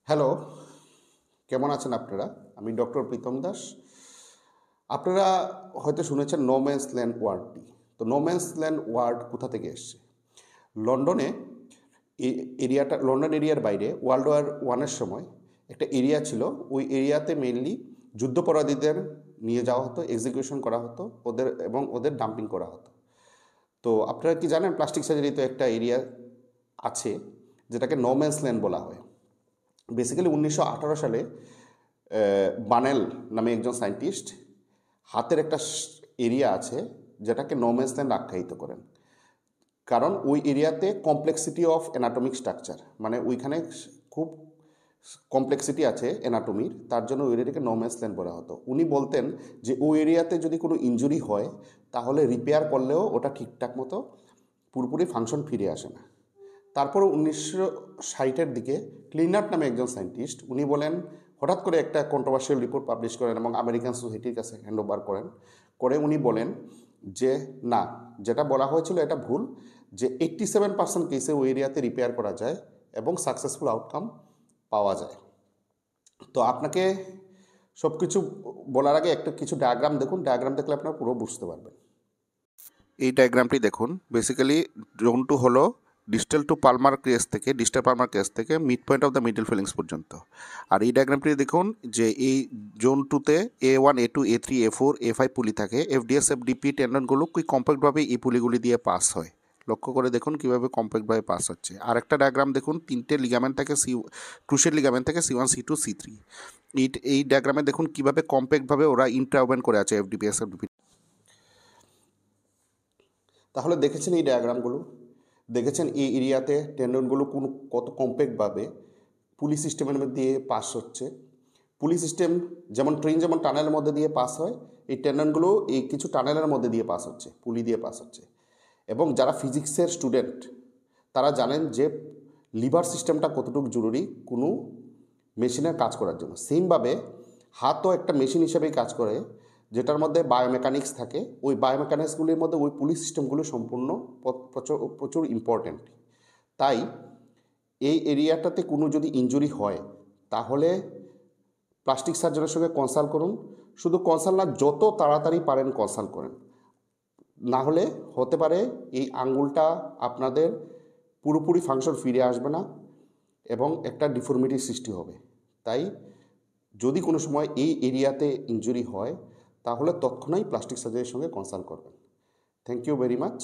Hello, কেমন আছেন আপনারা? আমি ডক্টর প্রীতম দাস। আপনারা হয়তো শুনেছেন নো ম্যানস ল্যান্ড ওয়ার্ডটি। তো নো ম্যানস ল্যান্ড ওয়ার্ড কোথা থেকে এসছে? লন্ডনে লন্ডন এরিয়ার বাইরে ওয়ার্ল্ড ওয়ার ওয়ানের সময় একটা এরিয়া ছিল। ওই এরিয়াতে মেইনলি যুদ্ধাপরাধীদের নিয়ে যাওয়া হতো, এক্সিকিউশন করা হতো এবং ওদের ডাম্পিং করা হতো। তো আপনারা কি জানেন প্লাস্টিক সার্জারি তো একটা এরিয়া আছে যেটাকে নো ম্যানস ল্যান্ড বলা হয়। বেসিক্যালি 1918 সালে বানেল নামে একজন সায়েন্টিস্ট হাতের একটা এরিয়া আছে যেটাকে নো ম্যানস ল্যান্ড আখ্যায়িত করেন। কারণ ওই এরিয়াতে কমপ্লেক্সিটি অফ অ্যানাটমিক স্ট্রাকচার, মানে ওইখানে খুব কমপ্লেক্সিটি আছে অ্যানাটমির, তার জন্য ওই এরিয়াটাকে নো ম্যানস ল্যান্ড বলা হতো। উনি বলতেন যে ওই এরিয়াতে যদি কোনো ইনজুরি হয় তাহলে রিপেয়ার করলেও ওটা ঠিকঠাক মতো পুরোপুরি ফাংশন ফিরে আসে না। তারপর 1960-এর দিকে ক্লিনার্ট নামে একজন সায়েন্টিস্ট উনি বলেন, হঠাৎ করে একটা কন্ট্রোভার্সিয়াল রিপোর্ট পাবলিশ করেন এবং আমেরিকান সোসাইটির কাছে হ্যান্ড ওভার করে উনি বলেন যে না, যেটা বলা হয়েছিল এটা ভুল, যে 87% কেসে ওই এরিয়াতে রিপেয়ার করা যায় এবং সাকসেসফুল আউটকাম পাওয়া যায়। তো আপনাকে সব কিছু বলার আগে একটা কিছু ডায়াগ্রাম দেখুন, ডায়াগ্রাম দেখলে আপনারা পুরো বুঝতে পারবেন। এই ডায়াগ্রামটি দেখুন। বেসিক্যালি জোন 2 হলো ডিস্টাল পালমার ক্রেস থেকে mid point of the middle feelings পর্যন্ত। আর এই ডায়াগ্রামটি দেখুন যে এই zone 2তে A1 A2 A3 A4 A5 পুলি থাকে। FDS FDP টেন্ডনগুলো খুব কম্প্যাক্টভাবে এই পুলিগুলি দিয়ে পাস হয়। লক্ষ্য করে দেখুন কীভাবে কম্প্যাক্টভাবে পাস হচ্ছে। আর একটা ডায়াগ্রাম দেখুন, তিনটে লিগামেন্ট থাকে, ক্রুশিয়াল লিগামেন্ট থেকে C1 C2 C3। এই ডায়াগ্রামে দেখুন কীভাবে কম্প্যাক্টভাবে ওরা ইন্টারওয়েন করে আছে FDPS FDP। তাহলে দেখেছেন এই ডায়াগ্রামগুলো, দেখেছেন এই এরিয়াতে টেন্ডনগুলো কত কম্প্যাক্টভাবে পুলি সিস্টেমের মধ্যে দিয়ে পাস হচ্ছে। পুলি সিস্টেম যেমন ট্রেন যেমন টানেলের মধ্যে দিয়ে পাস হয়, এই টেন্ডনগুলো এই কিছু টানেলের মধ্যে দিয়ে পাস হচ্ছে, পুলি দিয়ে পাস হচ্ছে। এবং যারা ফিজিক্সের স্টুডেন্ট তারা জানেন যে লিভার সিস্টেমটা কতটুকু জরুরি কোনো মেশিনের কাজ করার জন্য। সেমভাবে হাতও একটা মেশিন হিসেবেই কাজ করে, যেটার মধ্যে বায়োমেকানিক্স থাকে। ওই বায়োমেকানিক্সগুলির মধ্যে ওই পুলিশ সিস্টেমগুলো সম্পূর্ণ প্রচুর ইম্পর্ট্যান্ট। তাই এই এরিয়াটাতে কোনো যদি ইনজুরি হয় তাহলে প্লাস্টিক সার্জনের সঙ্গে কনসাল্ট করুন। শুধু কনসাল্ট না, যত তাড়াতাড়ি পারেন কনসাল্ট করেন, না হলে হতে পারে এই আঙ্গুলটা আপনাদের পুরোপুরি ফাংশন ফিরে আসবে না এবং একটা ডিফর্মিটির সৃষ্টি হবে। তাই যদি কোনো সময় এই এরিয়াতে ইনজুরি হয় তাহলে তৎক্ষণাৎ প্লাস্টিক সার্জারির সঙ্গে কনসাল্ট করবেন। Thank you very much.